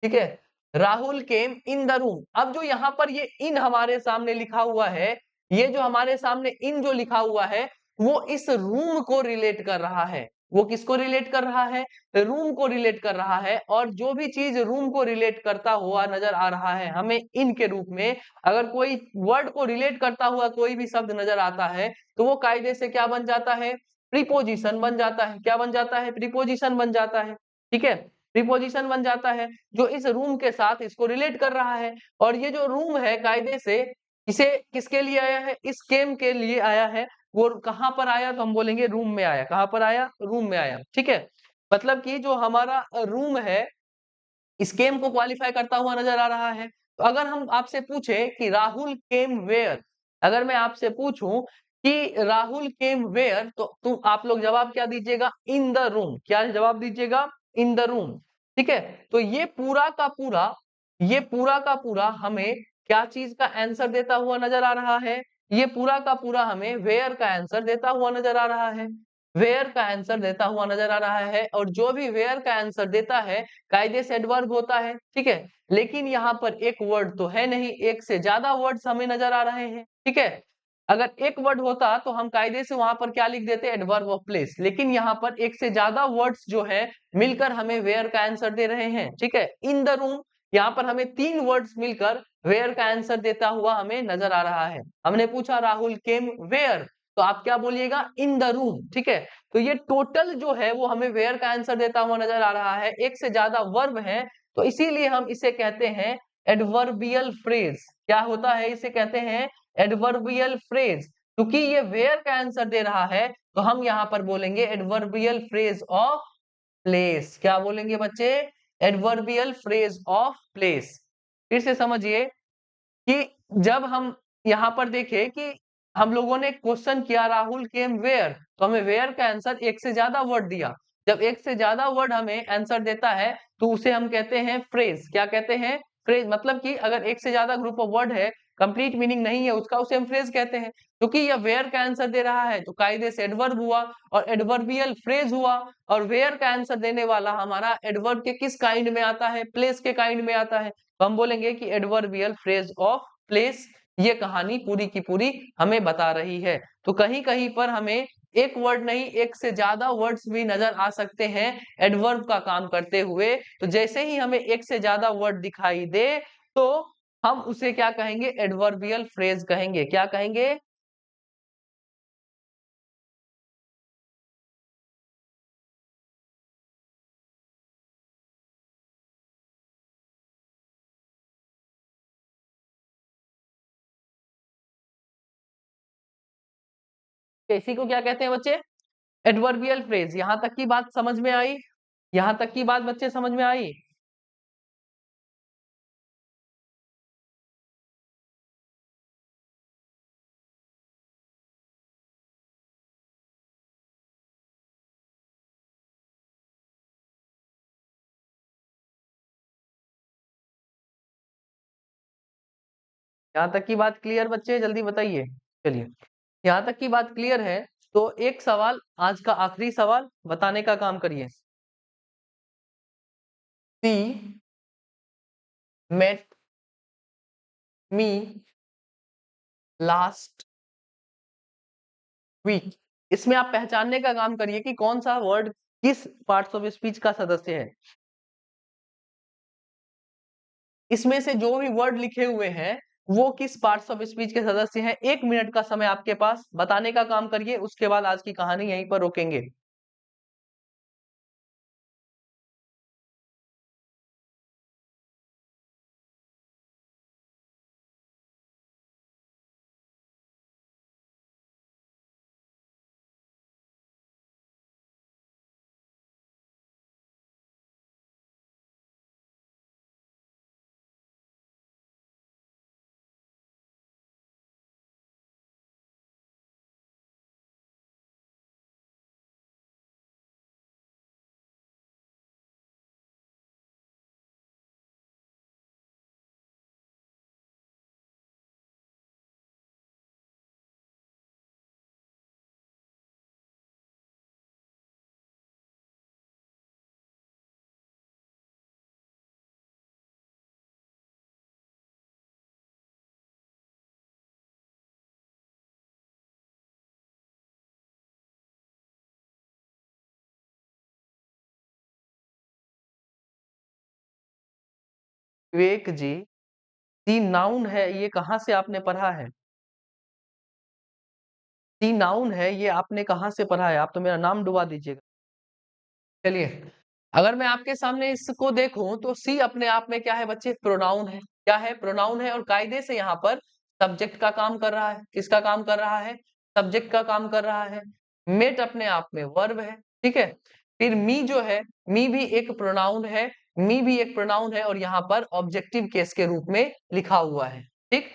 ठीक है, राहुल केम इन द रूम। अब जो यहाँ पर ये इन हमारे सामने लिखा हुआ है, ये जो हमारे सामने इन जो लिखा हुआ है वो इस रूम को रिलेट कर रहा है। वो किसको रिलेट कर रहा है? रूम को रिलेट कर रहा है। और जो भी चीज रूम को रिलेट करता हुआ नजर आ रहा है हमें इन के रूप में, अगर कोई वर्ड को रिलेट करता हुआ कोई भी शब्द नजर आता है तो वो कायदे से क्या बन जाता है? प्रीपोजिशन बन जाता है। क्या बन जाता है? प्रीपोजिशन बन जाता है। ठीक है, प्रीपोजिशन बन जाता है जो इस रूम के साथ इसको रिलेट कर रहा है। और ये जो रूम है कायदे से इसे किसके लिए आया है? इस केम के लिए आया है। वो कहां पर आया? तो हम बोलेंगे रूम में आया। कहां पर आया? रूम में आया। ठीक है, मतलब कि जो हमारा रूम है इस केम को क्वालिफाई करता हुआ नजर आ रहा है। तो अगर हम आपसे पूछे कि राहुल केम वेयर, अगर मैं आपसे पूछूं कि राहुल केम वेयर, तो तुम आप लोग जवाब क्या दीजिएगा? In the room. क्या जवाब दीजिएगा? In the room. ठीक है, तो ये पूरा का पूरा, ये पूरा का पूरा हमें क्या चीज का आंसर देता हुआ नजर आ रहा है? ये पूरा का पूरा हमें वेयर का आंसर देता हुआ नजर आ रहा है। वेयर का आंसर देता हुआ नजर आ रहा है और जो भी वेयर का आंसर देता है कायदे से एडवर्ब होता है। ठीक है, लेकिन यहाँ पर एक वर्ड तो है नहीं, एक से ज्यादा वर्ड्स हमें नजर आ रहे हैं। ठीक है, अगर एक वर्ड होता तो हम कायदे से वहां पर क्या लिख देते? Adverb of place. लेकिन यहाँ पर एक से ज्यादा वर्ड्स जो है मिलकर हमें वेयर का आंसर दे रहे हैं। ठीक है, इन द रूम, यहाँ पर हमें तीन वर्ड्स मिलकर वेयर का आंसर देता हुआ हमें नजर आ रहा है। हमने पूछा राहुल केम वेयर, तो आप क्या बोलिएगा? In the room. ठीक है, तो ये टोटल जो है वो हमें वेयर का आंसर देता हुआ नजर आ रहा है। एक से ज्यादा वर्ब है तो इसीलिए हम इसे कहते हैं एडवर्बियल फ्रेज। क्या होता है? इसे कहते हैं एडवर्बियल फ्रेज। क्योंकि ये वेयर का आंसर दे रहा है तो हम यहाँ पर बोलेंगे एडवर्बियल फ्रेज ऑफ प्लेस। क्या बोलेंगे बच्चे? Adverbial phrase of place. फिर से समझिए कि जब हम यहाँ पर देखें कि हम लोगों ने क्वेश्चन किया राहुल केम वेयर, तो हमें वेयर का आंसर एक से ज्यादा वर्ड दिया। जब एक से ज्यादा वर्ड हमें आंसर देता है तो उसे हम कहते हैं फ्रेज। क्या कहते हैं? फ्रेज। मतलब कि अगर एक से ज्यादा ग्रुप ऑफ वर्ड है, कंप्लीट मीनिंग नहीं है उसका, उसे हम फ्रेज कहते हैं। क्योंकि यह वेयर का आंसर दे रहा है तो कायदे से एडवर्ब हुआ और एडवर्बियल फ्रेज हुआ। और वेयर का आंसर देने वाला हमारा एडवर्ब के किस काइंड में आता है? प्लेस के काइंड में आता है। तो हम बोलेंगे कि एडवर्बियल फ्रेज ऑफ प्लेस। ये कहानी पूरी की पूरी हमें बता रही है। तो कहीं कहीं पर हमें एक वर्ड नहीं, एक से ज्यादा वर्ड्स भी नजर आ सकते हैं एडवर्ब का काम करते हुए। तो जैसे ही हमें एक से ज्यादा वर्ड दिखाई दे तो हम उसे क्या कहेंगे? एडवर्बियल फ्रेज कहेंगे। क्या कहेंगे? इसी को क्या कहते हैं बच्चे? Adverbial phrase. यहां तक की बात समझ में आई? यहां तक की बात बच्चे समझ में आई? यहां तक की बात क्लियर बच्चे? जल्दी बताइए। चलिए, यहां तक की बात क्लियर है। तो एक सवाल, आज का आखिरी सवाल बताने का काम करिए। She met me last week. इसमें आप पहचानने का काम करिए कि कौन सा वर्ड किस पार्ट्स ऑफ स्पीच का सदस्य है। इसमें से जो भी वर्ड लिखे हुए हैं वो किस पार्ट्स ऑफ स्पीच के सदस्य हैं। 1 मिनट का समय आपके पास, बताने का काम करिए, उसके बाद आज की कहानी यहीं पर रोकेंगे। विवेक जी, सी नाउन है, ये कहाँ से आपने पढ़ा है? सी नाउन है, ये आपने कहाँ से पढ़ा है? आप तो मेरा नाम डुबा दीजिएगा। चलिए, अगर मैं आपके सामने इसको देखूं तो सी अपने आप में क्या है बच्चे? प्रोनाउन है। क्या है? प्रोनाउन है। और कायदे से यहाँ पर सब्जेक्ट का काम कर रहा है। किसका काम कर रहा है? सब्जेक्ट का काम कर रहा है। मेट अपने आप में वर्ब है। ठीक है। फिर मी जो है, मी भी एक प्रोनाउन है। मी भी एक प्रोनाउन है और यहाँ पर ऑब्जेक्टिव केस के रूप में लिखा हुआ है। ठीक।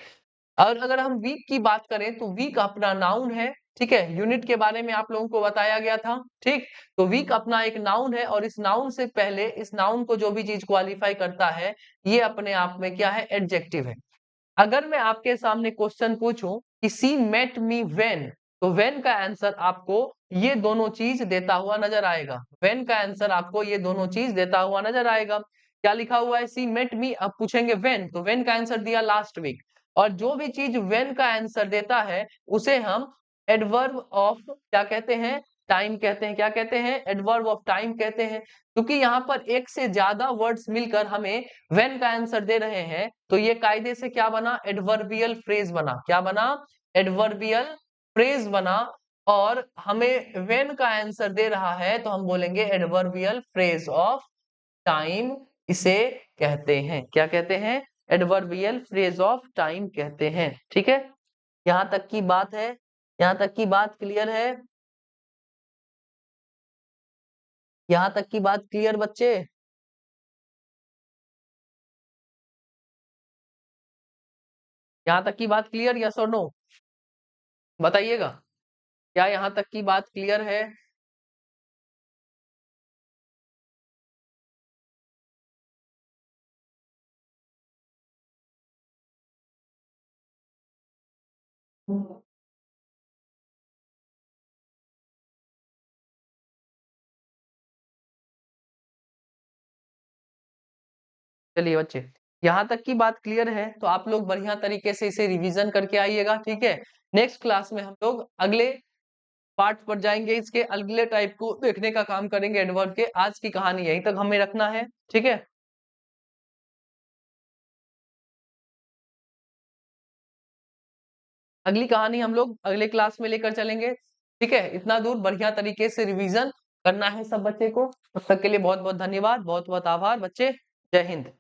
और अगर हम वीक की बात करें तो वीक अपना नाउन है। ठीक है। यूनिट के बारे में आप लोगों को बताया गया था। ठीक। तो वीक अपना एक नाउन है और इस नाउन से पहले, इस नाउन को जो भी चीज क्वालिफाई करता है, ये अपने आप में क्या है? एडजेक्टिव है। अगर मैं आपके सामने क्वेश्चन पूछूं कि सी मेट मी वेन, तो वेन का आंसर आपको ये दोनों चीज देता हुआ नजर आएगा। वेन का आंसर आपको ये दोनों चीज देता हुआ नजर आएगा। क्या लिखा हुआ है? She met me. अब पूछेंगे वेन, तो वेन का आंसर दिया लास्ट वीक। और जो भी चीज वेन का आंसर देता है उसे हम एडवर्ब ऑफ क्या कहते हैं? टाइम कहते हैं। क्या कहते हैं? एडवर्ब ऑफ टाइम कहते हैं। क्योंकि यहाँ पर एक से ज्यादा वर्ड्स मिलकर हमें वेन का आंसर दे रहे हैं तो ये कायदे से क्या बना? एडवर्बियल फ्रेज बना। क्या बना? एडवर्बियल फ्रेज बना। और हमें वेन का आंसर दे रहा है तो हम बोलेंगे एडवर्बियल फ्रेज ऑफ टाइम इसे कहते हैं। क्या कहते हैं? एडवर्बियल फ्रेज ऑफ टाइम कहते हैं। ठीक है। यहां तक की बात है? यहां तक की बात क्लियर है? यहां तक की बात क्लियर बच्चे? यहां तक की बात क्लियर? यस और नो बताइएगा। क्या यहां तक की बात क्लियर है? चलिए बच्चे, यहाँ तक की बात क्लियर है तो आप लोग बढ़िया तरीके से इसे रिवीजन करके आइएगा, ठीक है। नेक्स्ट क्लास में हम लोग अगले पार्ट पर जाएंगे, इसके अगले टाइप को देखने का काम करेंगे एडवर्ब के। आज की कहानी यहीं तक हमें रखना है, ठीक है। अगली कहानी हम लोग अगले क्लास में लेकर चलेंगे, ठीक है। इतना दूर बढ़िया तरीके से रिवीजन करना है सब बच्चे को। तब तक के लिए बहुत बहुत धन्यवाद, बहुत बहुत आभार बच्चे। जय हिंद।